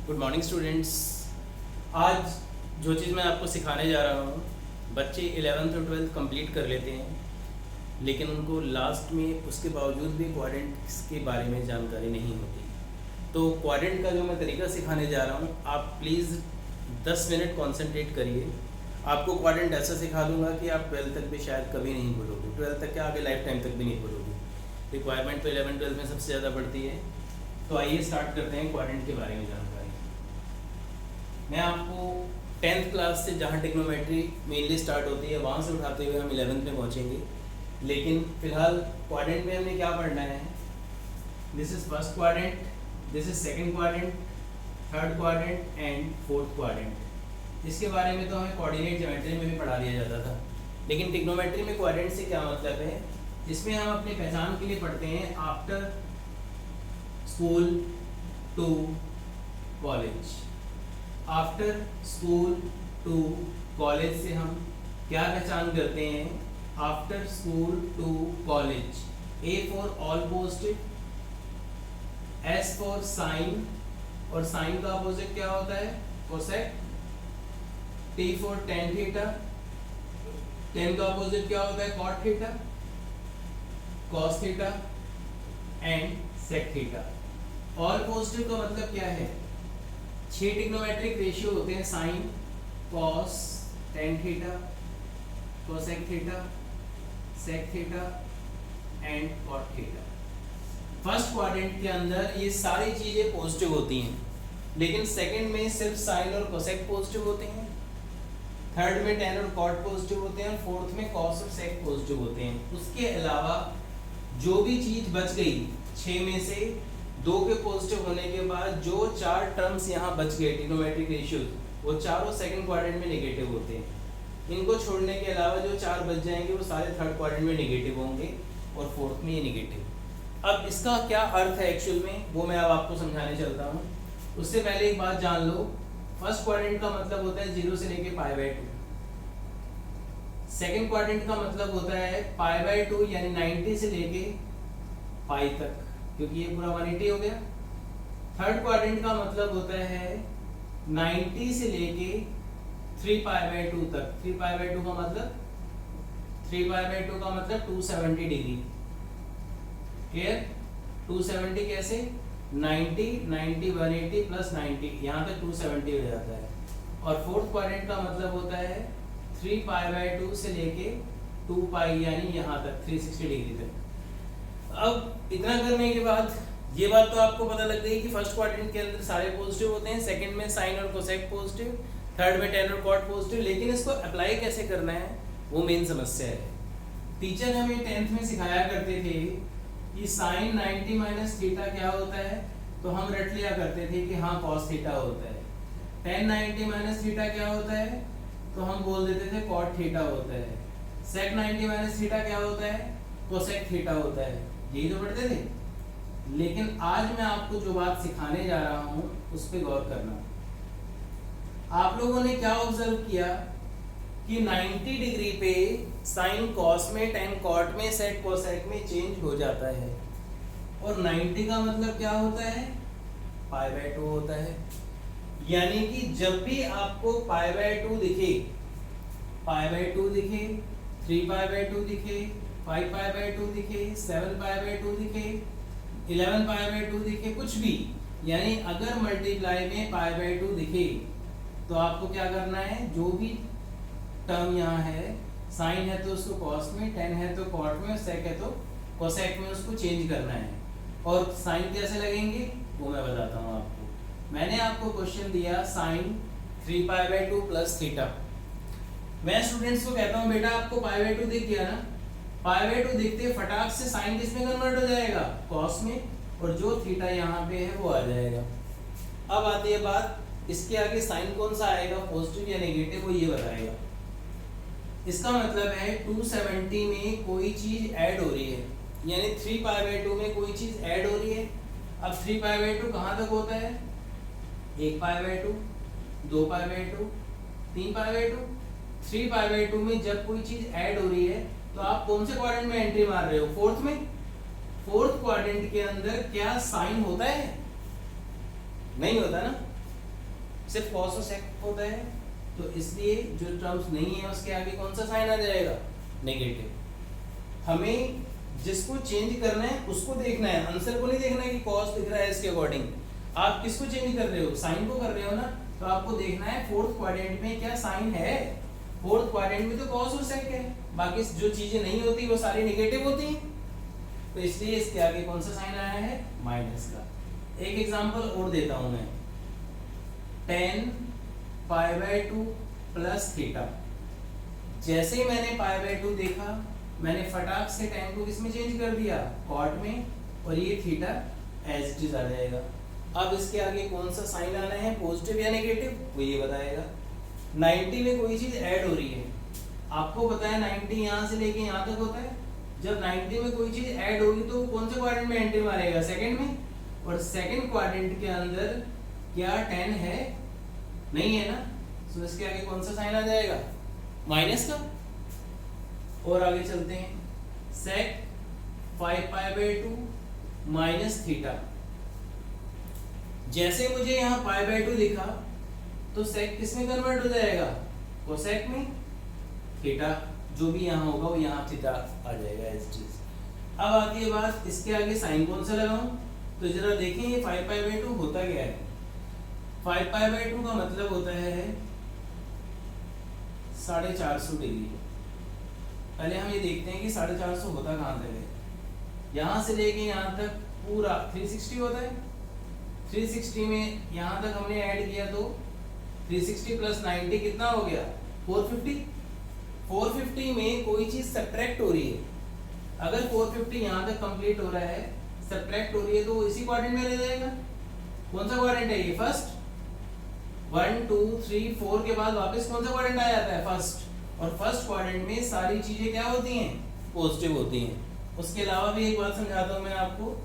Good morning students. आज जो चीज़ मैं आपको सिखाने जा रहा हूँ, बच्चे 11th और 12th कंप्लीट कर लेते हैं, लेकिन उनको लास्ट में उसके बावजूद भी क्वाड्रेंट्स के बारे में जानकारी नहीं होती। तो क्वाड्रेंट का जो मैं तरीका सिखाने जा रहा हूँ, आप प्लीज़ 10 मिनट कॉन्सेंट्रेट करिए। आपको क्वाड्रेंट ऐसा सिखा दूंगा कि आप 12th तक भी शायद कभी नहीं भूलोगे, 12th तक क्या आगे लाइफ टाइम तक भी नहीं भूलोगे। रिक्वायरमेंट तो 11 12 में सबसे ज़्यादा पड़ती है। तो आइए स्टार्ट करते हैं क्वाड्रेंट के बारे में जानकारी। मैं आपको 10th क्लास से जहाँ टिग्नोमेट्री मेनली स्टार्ट होती है वहाँ से उठाते हुए हम 11th में पहुँचेंगे, लेकिन फिलहाल क्वाड्रेंट में हमने क्या पढ़ना है। This is first quadrant, this is second quadrant, third quadrant and fourth quadrant. इसके बारे में तो हमें कोऑर्डिनेट ज्योमेट्री में भी पढ़ा दिया जाता था, लेकिन टिग्नोमेट्री में क्वाड्रेंट से क्या मतलब है, इसमें हम अपनी पहचान के लिए पढ़ते हैं after school to college. After school to college से हम क्या पहचान करते हैं, after school to college. A for all posted, S for sine, और साइन का अपोजिट क्या होता है, cosec. T for tan theta, tan का अपोजिट क्या होता है, cot theta, cos theta and sec theta. All posted का मतलब क्या है, 6 ट्रिग्नोमेट्रिक रेशियो होते हैं, sine, cos, tan theta, cosec theta, sec theta and cot theta. First quadrant के अंदर ये सारी चीजें पॉजिटिव होती हैं, लेकिन सेकंड में सिर्फ साइन और कोसेक पॉजिटिव होते हैं, थर्ड में टेन और कॉट पॉजिटिव होते हैं, और फोर्थ में कॉस और सेक पॉजिटिव होते हैं। उसके अलावा जो भी चीज बच गई 6 में से 2 के पॉजिटिव होने के बाद जो 4 टर्म्स यहाँ बच गए ट्रिग्नोमेट्रिक रेशियोज, वो चारों सेकंड क्वाड्रेंट में नेगेटिव होते हैं। इनको छोड़ने के अलावा जो 4 बच जाएंगे वो सारे थर्ड क्वाड्रेंट में नेगेटिव होंगे और फोर्थ में ये नेगेटिव। अब इसका क्या अर्थ है एक्चुअल में, वो मैं अब आपको समझाने चलता हूँ। उससे पहले एक बात जान लो, फर्स्ट क्वाड्रेंट का मतलब होता है 0 से लेके π/2। सेकंड क्वाड्रेंट का मतलब होता है π/2 यानी 90 से लेके पाई तक, क्योंकि ये पूरा 180 हो गया। थर्ड क्वाड्रेंट का मतलब होता है 90 से लेके 3π/2 तक। 3π/2 का मतलब 3π/2 का मतलब 270 डिग्री। क्लियर? 270 कैसे, 90 90 180 प्लस 90, यहाँ तक 270 हो जाता है। और फोर्थ क्वाड्रेंट का मतलब होता है 3π/2 से लेके 2π यानी यहाँ तक 360 डिग्री तक। अब इतना करने के बाद ये बात तो आपको पता लग गई कि फर्स्ट क्वाड्रेंट के अंदर सारे पॉजिटिव होते हैं, सेकंड में साइन और कोसेक पॉजिटिव, थर्ड में टेन और कॉट पॉजिटिव, लेकिन इसको अप्लाई कैसे करना है वो मेन समस्या है। टीचर हमें 10th में सिखाया करते थे कि साइन 90 माइनस थीटा क्या होता है, तो हम रट लिया करते थे कि हाँ कॉस थीटा होता है। टेन 90 माइनस थीटा क्या होता है, तो हम बोल देते थे कॉट थीटा होता है। सेक 90 माइनस थीटा क्या होता है, कोसेक थीटा होता है। यही तो पढ़ते थे। लेकिन आज मैं आपको जो बात सिखाने जा रहा हूं उस पर गौर करना। आप लोगों ने क्या ऑब्जर्व किया कि 90 डिग्री पे साइन कॉस में, टेन कॉट में, सेक कोसेक में चेंज हो जाता है, और 90 का मतलब क्या होता है, π/2 होता है। यानी कि जब भी आपको π/2 दिखे, π/2 दिखे, 3π/2 दिखे, 5π/2 दिखे, 7π/2 दिखे, 11π/2 दिखे, कुछ भी, यानी अगर मल्टीप्लाई में π/2 दिखे तो आपको क्या करना है, जो भी टर्म यहाँ है, साइन है तो उसको कॉस में, टेन है तो कॉट में, सेक है तो कोसेक में उसको चेंज करना है। और साइन कैसे लगेंगे वो मैं बताता हूँ आपको। मैंने आपको क्वेश्चन दिया साइन 3π/2 प्लस थीटा। मैं स्टूडेंट्स को कहता हूँ बेटा आपको π/2 दिख गया ना, π/2 दिखते फटाक से साइन किस में कन्वर्ट हो जाएगा, कॉस में, और जो थीटा यहाँ पे है वो आ जाएगा। अब आती है बात, इसके आगे साइन कौन सा आएगा, पॉजिटिव या नेगेटिव, वो ये बताएगा। इसका मतलब है 270 में कोई चीज ऐड हो रही है, यानी 3π/2 में कोई चीज ऐड हो रही है। अब 3π/2 कहाँ तक होता है, 1π/2, 2π/2, 3π/2। 3π/2 में जब कोई चीज ऐड हो रही है तो आप कौन से क्वाड्रेंट में एंट्री मार रहे हो, फोर्थ में। फोर्थ क्वाड्रेंट के अंदर क्या साइन होता है, नहीं होता ना। सिर्फ कॉस और सेक होता है, तो इसलिए जो टर्म्स नहीं है उसके आगे कौन सा साइन आ जाएगा, नेगेटिव। हमें जिसको चेंज करना है उसको देखना है, आंसर को नहीं देखना है कि कॉस दिख रहा है इसके अकॉर्डिंग। आप किसको चेंज कर रहे हो, साइन को कर रहे हो ना, तो आपको देखना है फोर्थ क्वाड्रेंट में क्या साइन है। फोर्थ क्वाड्रेंट में तो कॉस और सेक है, बाकी जो चीजें नहीं होती वो सारी नेगेटिव होती हैं, तो इसलिए इसके आगे कौन सा साइन आया है, माइनस का। एक एग्जांपल और देता हूं मैं, tan π/2 प्लस थीटा। जैसे ही मैंने π/2 देखा, मैंने फटाक से tan को किसमें चेंज कर दिया, कॉट में, और ये थीटा एज इट इज आ जाएगा। अब इसके आगे कौन सा साइन आना है, पॉजिटिव या नेगेटिव, वो ये बताएगा। 90 में कोई चीज ऐड हो रही है, आपको पता है 90 यहाँ से लेके यहाँ तक होता है। जब 90 में कोई चीज ऐड होगी तो कौन से क्वाड्रेंट में एंट्री मारेगा, सेकंड में, और सेकंड क्वाड्रेंट के अंदर क्या 10 है, नहीं है ना, तो इसके आगे कौन सा साइन आ जाएगा, माइनस का। और आगे चलते हैं, sec 5π/2 माइनस थीटा। जैसे मुझे यहाँ π/2 दिखा तो sec किस में कन्वर्ट हो जाएगा, कोसेक में, थीटा जो भी यहाँ होगा वो यहाँ थीटा आ जाएगा एज इट इज। अब आती है बात, इसके आगे साइन कौन सा लगाऊं, तो जरा देखें ये 5π/2 होता क्या है। 5π/2 का मतलब होता है 450 डिग्री। पहले हम ये देखते हैं कि 450 होता कहाँ तक है, यहाँ से लेके यहाँ तक पूरा 360 होता है। 360 में यहाँ तक हमने ऐड किया तो 360 प्लस 90 कितना हो गया, 450। 450 में कोई चीज सब्ट्रैक्ट हो रही है, अगर 450 यहाँ तक कंप्लीट हो रहा है, सब्ट्रैक्ट हो रही है, तो वो इसी क्वाड्रेंट में रह जाएगा। कौन सा क्वाड्रेंट है ये, फर्स्ट। 1 2 3 4 के बाद वापस कौन सा क्वाड्रेंट आ जाता है, फर्स्ट। और फर्स्ट क्वाड्रेंट में सारी चीजें क्या होती हैं, पॉजिटिव होती हैं। उसके अलावा भी एक बात समझाता हूँ मैं आपको,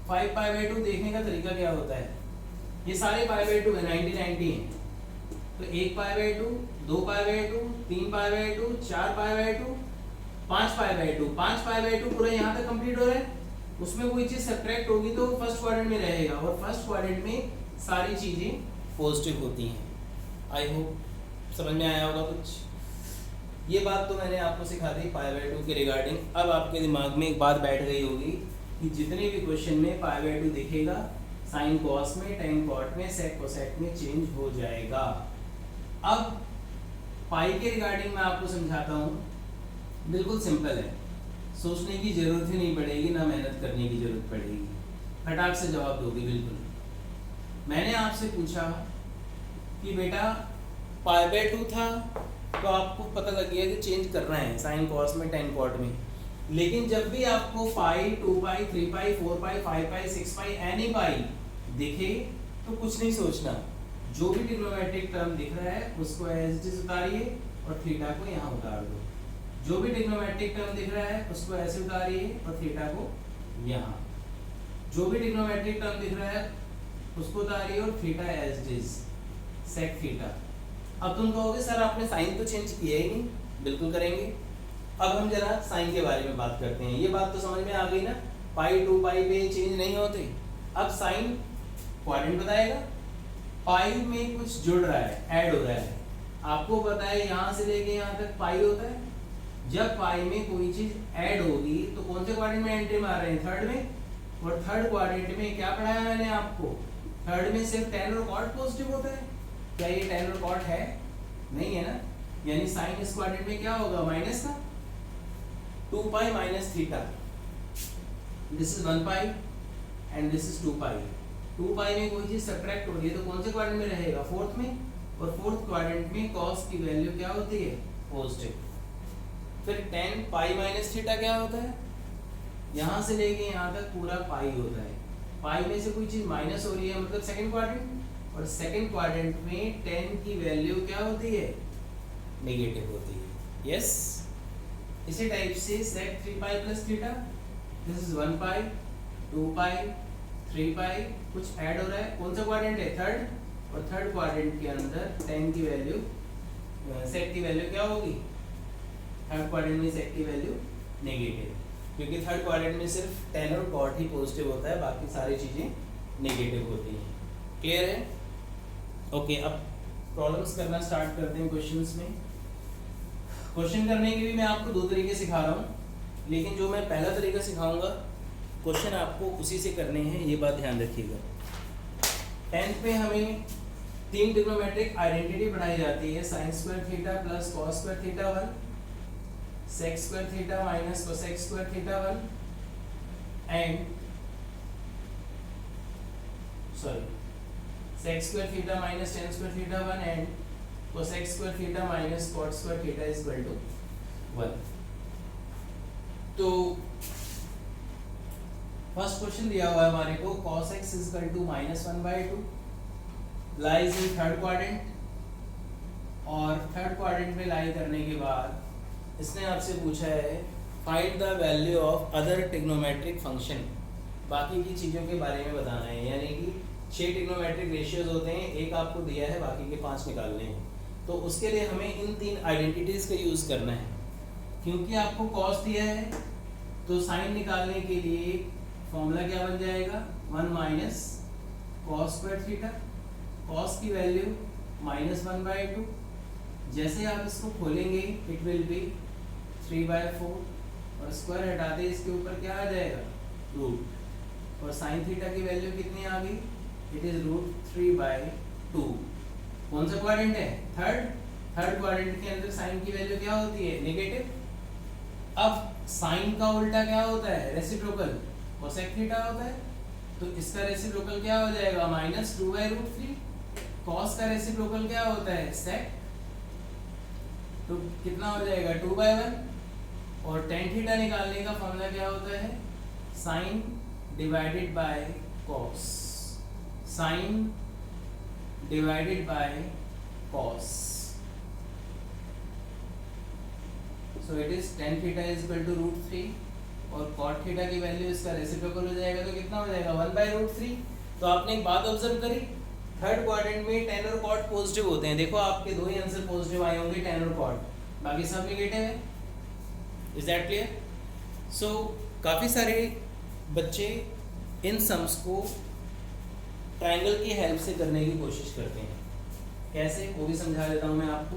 5π/2 देखने का तरीका क्या होता है। ये सारे π/2 है, 90 90 है, तो 1π/2, 2π/2, 3π/2, 4π/2, 5π/2। 5π/2 पूरा यहाँ तक कंप्लीट हो रहा है, उसमें कोई चीज सब्ट्रैक्ट होगी तो फर्स्ट क्वाड्रेंट में रहेगा, और फर्स्ट क्वाड्रेंट में सारी चीजें पॉजिटिव होती हैं। आई होप समझ में आया होगा कुछ। ये बात तो मैंने आपको सिखा दी π/2 के रिगार्डिंग। अब आपके दिमाग में एक बात बैठ गई होगी कि जितने भी क्वेश्चन में π/2 दिखेगा, साइन कॉस में, tan कॉट में, सेक कोसेक में चेंज हो जाएगा। अब पाई के रिगार्डिंग मैं आपको समझाता हूँ, बिल्कुल सिंपल है, सोचने की जरूरत ही नहीं पड़ेगी, ना मेहनत करने की जरूरत पड़ेगी, फटाक से जवाब दोगे बिल्कुल। मैंने आपसे पूछा कि बेटा π/2 था, तो आपको पता लग गया कि चेंज करना है साइन कॉस में, tan कॉट में। लेकिन जब भी आपको पाई, 2π, 3π, 4π, 5π, 6π, एनी पाई दिखे तो कुछ नहीं सोचना, जो भी ट्रिग्नोमेट्रिक टर्म दिख रहा है उसको एज इट इज उतारिए और थीटा को यहाँ उतार दो। जो भी ट्रिग्नोमेट्रिक टर्म दिख रहा है उसको ऐसे उतारिए और थीटा को यहाँ। जो भी ट्रिग्नोमेट्रिक टर्म दिख रहा है उसको उतारिए और theta as it is, sec theta. अब तुम कहोगे सर आपने साइन तो चेंज किया ही नहीं, बिल्कुल करेंगे। अब हम जरा साइन के बारे में बात करते हैं। ये बात तो समझ में आ गई ना, पाई 2π पे चेंज नहीं होते। अब साइन क्वाड्रेंट बताएगा, पाई में कुछ जुड़ रहा है, ऐड हो रहा है। आपको पता है यहाँ से लेके यहाँ तक पाई होता है। जब पाई में कोई चीज ऐड होगी तो कौन से क्वाड्रेंट में एंट्री मार रहे हैं, थर्ड में। और थर्ड क्वाड्रेंट में क्या पढ़ाया मैंने आपको, थर्ड में सिर्फ tan और cot पॉजिटिव होता है। क्या ये tan और cot है, नहीं है ना, यानी साइन इस क्वाड्रेंट में क्या होगा, माइनस का 2π minus theta. This is 1π and this is 2π। 2π में कोई चीज सब्ट्रैक्ट हो रही है तो कौन से क्वाड्रेंट में रहेगा, फोर्थ में। और फोर्थ क्वाड्रेंट में cos की वैल्यू क्या होती है, पॉजिटिव। फिर tan π माइनस थीटा क्या होता है, यहाँ से लेके यहाँ तक पूरा पाई होता है। पाई में से कोई चीज माइनस हो रही है मतलब सेकंड क्वाड्रेंट, और सेकंड क्वाड्रेंट में tan की वैल्यू क्या होती है, नेगेटिव होती है। यस, इसी टाइप से sec 3π plus theta, this is 1π, 2π, 3π, कुछ ऐड हो रहा है। कौन सा क्वाड्रेंट है, थर्ड। और थर्ड क्वाड्रेंट के अंदर tan की वैल्यू, sec की वैल्यू क्या होगी, थर्ड क्वाड्रेंट में sec की वैल्यू नेगेटिव, क्योंकि थर्ड क्वाड्रेंट में सिर्फ tan और cot ही पॉजिटिव होता है, बाकी सारी चीजें नेगेटिव होती हैं। क्लियर है? ओके, अब प्रॉब्लम्स करना स्टार्ट करते हैं क्वेश्चंस में। क्वेश्चन करने के भी मैं आपको दो तरीके सिखा रहा हूँ, लेकिन जो मैं पहला तरीका सिखाऊंगा क्वेश्चन आपको उसी से करने हैं, ये बात ध्यान रखिएगा। 10th में हमें 3 ट्रिग्नोमेट्रिक आइडेंटिटी पढ़ाई जाती है, sin square theta plus cos square theta 1, sec square theta minus cosec square theta 1 and sec square theta minus tan square theta 1 and cosec square theta minus cot square theta is equal to 1। तो first question दिया हुआ है हमारे को, cos x is equal to -1/2 lies in third quadrant, और third quadrant में lie करने के बाद इसने आपसे पूछा है find the value of other trigonometric function, बाकी की चीज़ों के बारे में बताना है। यानी कि 6 ट्रिग्नोमेट्रिक रेशियोज होते हैं, एक आपको दिया है, बाकी के 5 निकालने हैं। तो उसके लिए हमें इन 3 आइडेंटिटीज़ का यूज़ करना है। क्योंकि आपको cos दिया है तो साइन निकालने के लिए फॉर्मूला क्या बन जाएगा, 1 minus cos square theta, cos की वैल्यू -1/2। जैसे आप इसको खोलेंगे इट विल बी 3/4 और स्क्वायर हटाते इसके ऊपर क्या आ जाएगा, रूट, और साइन थीटा की वैल्यू कितनी आ गई, इट इज √3/2। कौन सा क्वाड्रेंट है, थर्ड क्वाड्रेंट के अंदर साइन की वैल्यू क्या होती है, नेगेटिव। अब साइन का उल्टा क्या होता है, रेसिप्रोकल, कोसेक थीटा होता है। तो इसका रेसिप्रोकल क्या हो जाएगा, -2/√3। कॉस का रेसिप्रोकल क्या होता है, सेक, तो कितना हो जाएगा 2/1। और tan थीटा निकालने का फॉर्मूला क्या होता है, sine divided by cos, sine divided by cos. So it is tan theta is equal to √3 और cot थीटा की वैल्यू इसका रेसिप्रोकल हो जाएगा, तो कितना हो जाएगा 1/√3। तो आपने एक बात ऑब्जर्व करी, थर्ड क्वाड्रेंट में tan और cot पॉजिटिव होते हैं। देखो आपके 2 ही आंसर पॉजिटिव आए होंगे, tan और cot, बाकी सब नेगेटिव है। Is that clear? सो काफ़ी सारे बच्चे इन सम्स को ट्रायंगल की हेल्प से करने की कोशिश करते हैं। कैसे, वो भी समझा देता हूँ मैं आपको।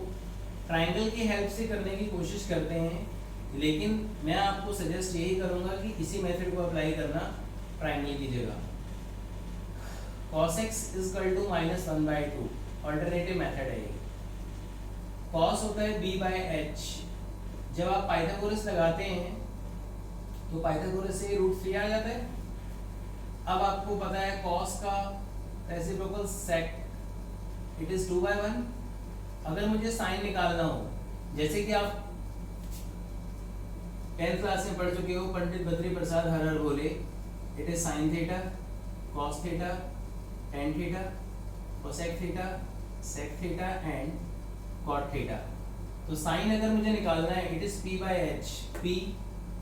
ट्रायंगल की हेल्प से करने की कोशिश करते हैं, लेकिन मैं आपको सजेस्ट यही करूँगा कि इसी मेथड को अप्लाई करना ट्रायंगल की जगह। cos x is equal to -1/2, alternative method है ये। cos होता है b/h। जब आप पाइथागोरस लगाते हैं तो पाइथागोरस से √3 आ जाता है। अब आपको पता है cos का रेसिप्रोकल sec, इट इज 2/1। अगर मुझे साइन निकालना हो, जैसे कि आप 10th क्लास में पढ़ चुके हो, पंडित बद्री प्रसाद हरहर बोले, it is sin theta, cos theta, tan theta, cosec theta, sec theta and cot theta. तो साइन अगर मुझे निकालना है, it is p/h, p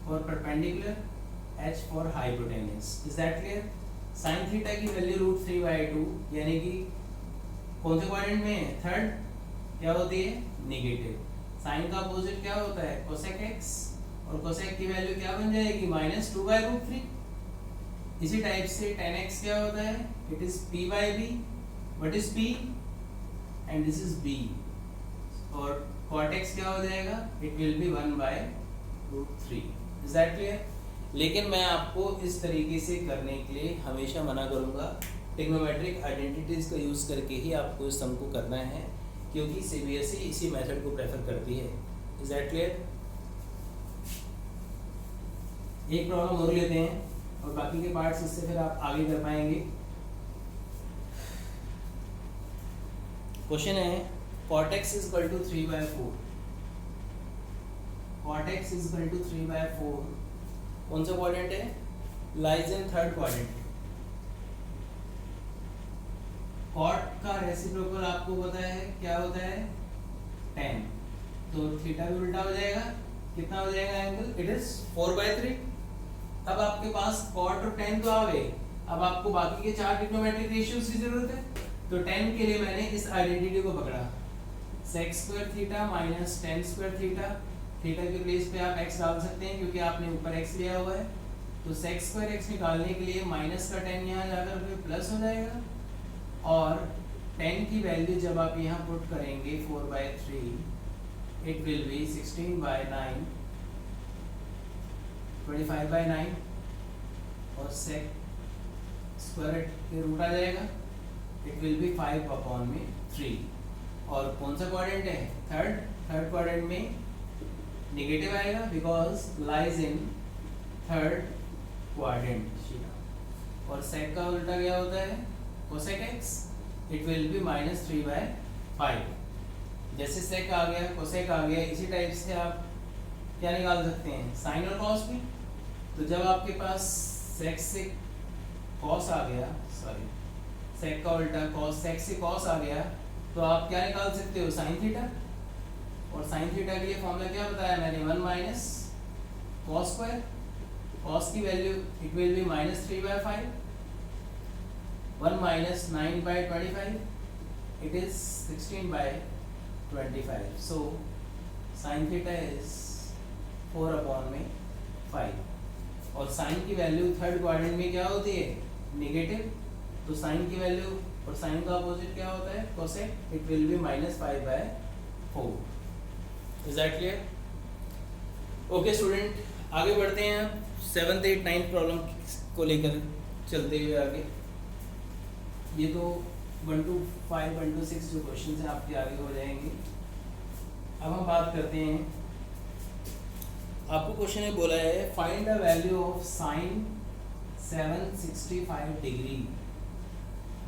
for perpendicular, h for hypotenuse. Is that clear? Sine theta की वैल्यू √3/2, यानी कि कौन से क्वाड्रेंट में है, थर्ड, क्या होती है, नेगेटिव। साइन का अपोजिट क्या होता है, cosec x, और cosec की वैल्यू क्या बन जाएगी, -2/√3। इसी टाइप से tan x क्या होता है, it is p/b, what is p, and this is b, और cot x क्या हो जाएगा, it will be 1/√3। Is that clear? लेकिन मैं आपको इस तरीके से करने के लिए हमेशा मना करूंगा, ट्रिग्नोमेट्रिक आइडेंटिटीज का यूज़ करके ही आपको इस सम को करना है, क्योंकि सीबीएसई इसी मेथड को प्रेफर करती है। Is that clear? एक प्रॉब्लम और लेते हैं और बाकी के पार्ट्स इससे फिर आप आगे कर पाएंगे। क्वेश्चन है cot x is equal to 3/4, cot x is equal to 3/4, कौन सा क्वाड्रेंट है, lies in third quadrant. cot का रेसिप्रोकल आपको पता है क्या होता है, tan, तो थीटा भी उल्टा हो जाएगा, कितना हो जाएगा एंगल, इट इज 4/3। अब आपके पास cot और tan तो आ गए, अब आपको बाकी के 4 ट्रिग्नोमेट्रिक रेशियोज की जरूरत है। तो tan के लिए मैंने इस आइडेंटिटी को पकड़ा, sec square theta minus tan square theta, theta के प्लेस पे आप x डाल सकते हैं क्योंकि आपने ऊपर x लिया हुआ है। तो sec स्क्वायर x निकालने के लिए माइनस का tan यहाँ जाकर फिर प्लस हो जाएगा, और 10 की वैल्यू जब आप यहाँ पुट करेंगे 4/3, इट विल बी 16/9, 25/9, और सेक स्क्वायर के रूट आ जाएगा, इट विल बी 5/3। और कौन सा क्वाड्रेंट है? थर्ड क्वाड्रेंट में नेगेटिव आएगा because lies in third quadrant. और सेक का उल्टा क्या होता है? Cosec x, it will be -3/5। जैसे सेक आ गया, कोसेक आ गया, इसी टाइप से आप क्या निकाल सकते हैं? साइन और कॉस भी। तो जब आपके पास सेक से कॉस आ गया, सॉरी सेक का उल्टा कॉस, सेक से कॉस आ गया, तो आप क्या निकाल सकते हो? Sine theta. और साइन थीटा के लिए फॉर्मूला क्या बताया मैंने? 1 माइनस कॉस स्क्वायर। कॉस की value it will be -3/5, 1 minus 9/25, it is 16/25। So sine theta is 4/5। और साइन की वैल्यू थर्ड क्वाड्रेंट में क्या होती है? नेगेटिव। तो साइन की वैल्यू और साइन का अपोजिट क्या होता है? Cosec, it will be -5/4। Is that clear? Okay student, आगे बढ़ते हैं। 7th 8th 9th प्रॉब्लम को लेकर चलते हुए आगे। ये तो 1 to 5 1 to 6 जो क्वेश्चन हैं आपके आगे हो जाएंगे। अब हम बात करते हैं, आपको क्वेश्चन में बोला है find the value of sine 765 degree.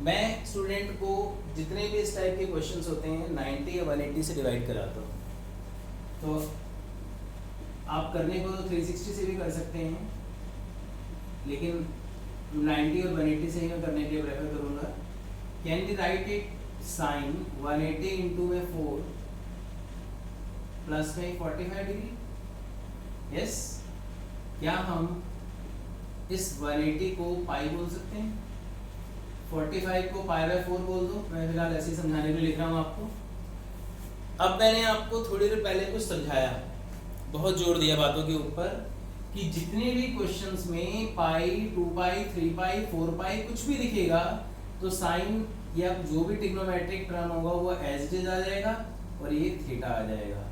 मैं स्टूडेंट को जितने भी इस टाइप के क्वेश्चंस होते हैं 90 या 180 से डिवाइड कराता हूँ। तो आप करने को तो 360 से भी कर सकते हैं, लेकिन 90 और 180 से ही मैं करने के लिए प्रेफर करूँगा। Can we write it sine 180 into में 4 प्लस में 45 डिग्री? यस। क्या हम इस 180 को पाई बोल सकते हैं? 45 को π/4 बोल दो। मैं फिलहाल ऐसे ही समझाने के लिए लिख रहा हूँ आपको। अब मैंने आपको थोड़ी देर पहले कुछ समझाया, बहुत जोर दिया बातों के ऊपर कि जितने भी क्वेश्चंस में पाई, 2 पाई, 3 पाई, 4 पाई कुछ भी दिखेगा तो साइन या जो भी ट्रिग्नोमेट्रिक टर्म होगा वो एज इट इज आ जाएगा और ये थीटा आ जाएगा।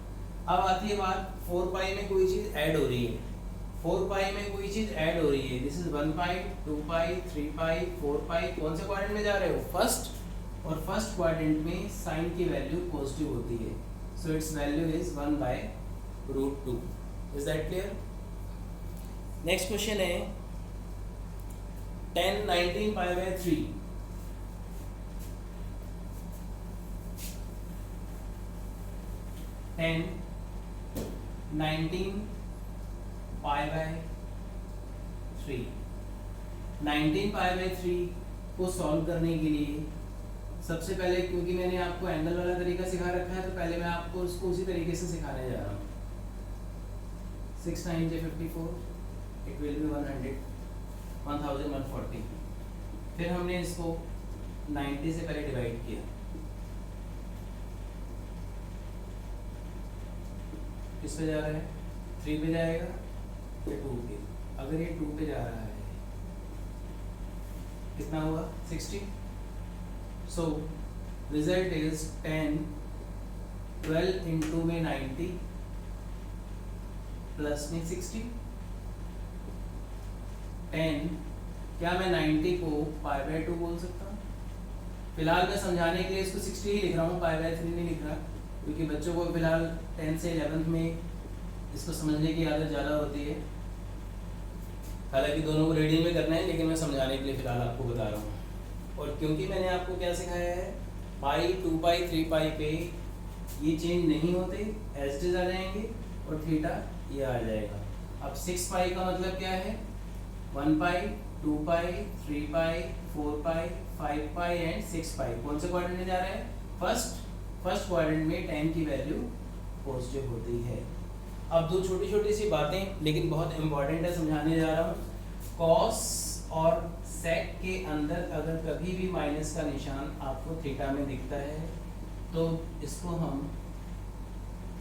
अब आती है बात, 4 पाई में कोई चीज़ ऐड हो रही है, 4 पाई में कोई चीज़ ऐड हो रही है। दिस इज 1 पाई, 2 पाई, 3 पाई, 4 पाई। कौन से क्वाड्रेंट में जा रहे हो? फर्स्ट। और फर्स्ट क्वाड्रेंट में साइन की वैल्यू पॉजिटिव होती है, so it's value is 1/√2। Is that clear? Next question है 10 19 π/3। 10 19 π/3। 19 π/3 को सॉल्व करने के लिए सबसे पहले, क्योंकि मैंने आपको एंगल वाला तरीका सिखा रखा है, तो पहले मैं आपको उसको उसी तरीके से सिखाने जा रहा हूँ। 6 9 54, इट विल बी 1140। फिर हमने इसको 90 से पहले डिवाइड किया, किस पे जा रहा है? 3 पे जाएगा या 2 पे? अगर ये 2 पे जा रहा है कितना हुआ? 60। सो रिजल्ट इज 10 12 इंटू में 90 प्लस में 60। 10, क्या मैं 90 को π/2 बोल सकता हूँ? फिलहाल मैं समझाने के लिए इसको 60 ही लिख रहा हूँ, π/3 नहीं लिख रहा, क्योंकि बच्चों को फिलहाल 10 से 11th में इसको समझने की आदत ज़्यादा होती है। हालांकि दोनों को रीडिंग में करना है, लेकिन मैं समझाने के लिए फिलहाल आपको बता रहा हूँ। और क्योंकि मैंने आपको क्या सिखाया है, पाई, 2 पाई, 3 पाई पे ये चेंज नहीं होते, एज इट इज आ जाएंगे, और थीटा ये आ जाएगा। अब 6 पाई का मतलब क्या है? 1 पाई, 2 पाई, 3 पाई, 4 पाई, 5 पाई एंड 6 पाई। कौन से क्वाड्रेंट में जा रहा है? फर्स्ट क्वाड्रेंट में 10 की वैल्यू पॉजिटिव होती है। अब दो छोटी छोटी सी बातें, लेकिन बहुत इंपॉर्टेंट है, समझाने जा रहा हूँ। कॉस और सेक के अंदर अगर कभी भी माइनस का निशान आपको थीटा में दिखता है तो इसको हम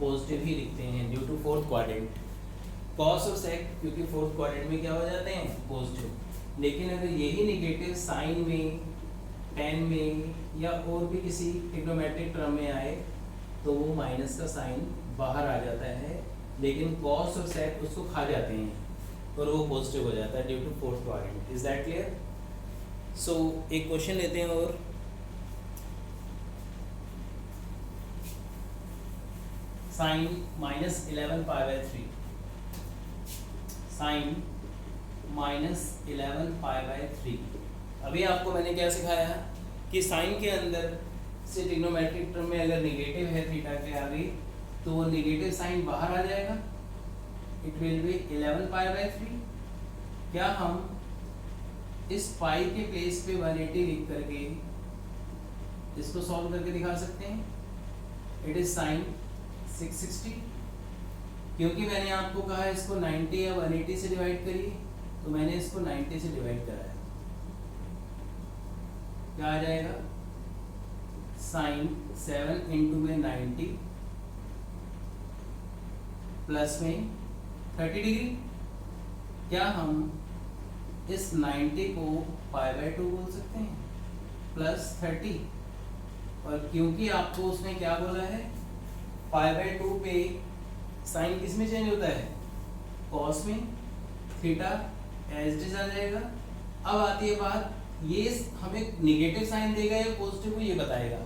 पॉजिटिव ही लिखते हैं due to fourth quadrant. Cos और सेक क्योंकि फोर्थ क्वाड्रेंट में क्या हो जाते हैं? पॉजिटिव। लेकिन अगर यही निगेटिव साइन में 10 में या और भी किसी ट्रिग्नोमेट्रिक टर्म में आए तो वो माइनस का साइन बाहर आ जाता है, लेकिन कॉस और सेक उसको खा जाते हैं और वो पॉजिटिव हो जाता है due to fourth quadrant. Is that clear? So एक क्वेश्चन लेते हैं और साइन -11π/3, साइन -11π/3। अभी आपको मैंने क्या सिखाया कि साइन के अंदर से ट्रिग्नोमेट्रिक टर्म में अगर नेगेटिव है थीटा के आगे तो वो नेगेटिव साइन बाहर आ जाएगा, इट विल बी 11π/3। क्या हम इस पाई के प्लेस पे 180 लिख करके इसको सॉल्व करके दिखा सकते हैं? It is sine 660। क्योंकि मैंने आपको कहा इसको 90 या 180 से डिवाइड करिए, तो मैंने इसको 90 से डिवाइड कराया। क्या आ जाएगा? साइन 7 इंटू में 90 प्लस में 30 डिग्री। क्या हम इस 90 को π/2 बोल सकते हैं प्लस 30? और क्योंकि आपको उसने क्या बोला है, π/2 पे साइन किस में चेंज होता है? कॉस में। थीटा एज इट इज आ जाएगा। अब आती है बात, ये हमें नेगेटिव साइन देगा या पॉजिटिव को ये बताएगा।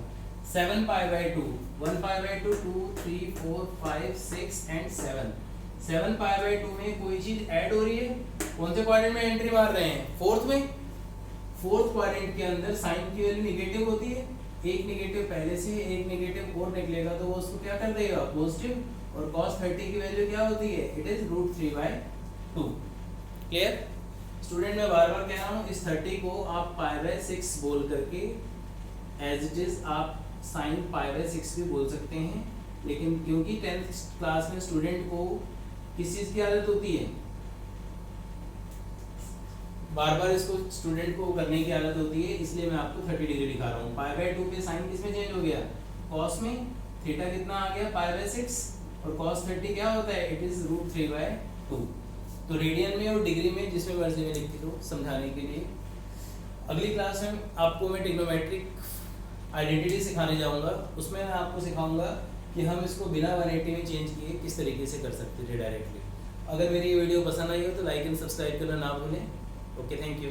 7π/2, 1π/2, 2, 3, 4, 5, 6 एंड 7। 7π/2 में कोई चीज ऐड हो रही है, कौन से क्वाड्रेंट में एंट्री मार रहे हैं? फोर्थ में। फोर्थ क्वाड्रेंट के अंदर साइन की वैल्यू नेगेटिव होती है, एक नेगेटिव पहले से एक नेगेटिव और निकलेगा तो वो उसको क्या कर देगा? पॉजिटिव। और cos 30 की वैल्यू क्या होती है? It is √3/2। Clear student? मैं बार बार कह रहा हूँ, इस 30 को आप π/6 बोल करके एज इट इज आप साइन π/6 भी बोल सकते हैं, लेकिन क्योंकि 10th क्लास में स्टूडेंट को किस चीज़ की आदत होती है, बार बार इसको स्टूडेंट को करने की आदत होती है, इसलिए मैं आपको 30 डिग्री दिखा रहा हूँ। π/2 पे साइन किस में चेंज हो गया? कॉस में। थीटा कितना आ गया? π/6। और cos 30 क्या होता है? It is √3/2। तो रेडियन में और डिग्री में जिसमें मर्जी में लिख दो समझाने के लिए। अगली क्लास में आपको मैं ट्रिग्नोमेट्रिक आइडेंटिटी सिखाने जाऊंगा, उसमें मैं आपको सिखाऊंगा कि हम इसको बिना 180 में चेंज किए किस तरीके से कर सकते थे डायरेक्टली। अगर मेरी ये वीडियो पसंद आई हो तो लाइक एंड सब्सक्राइब करना ना भूलें। Okay, thank you.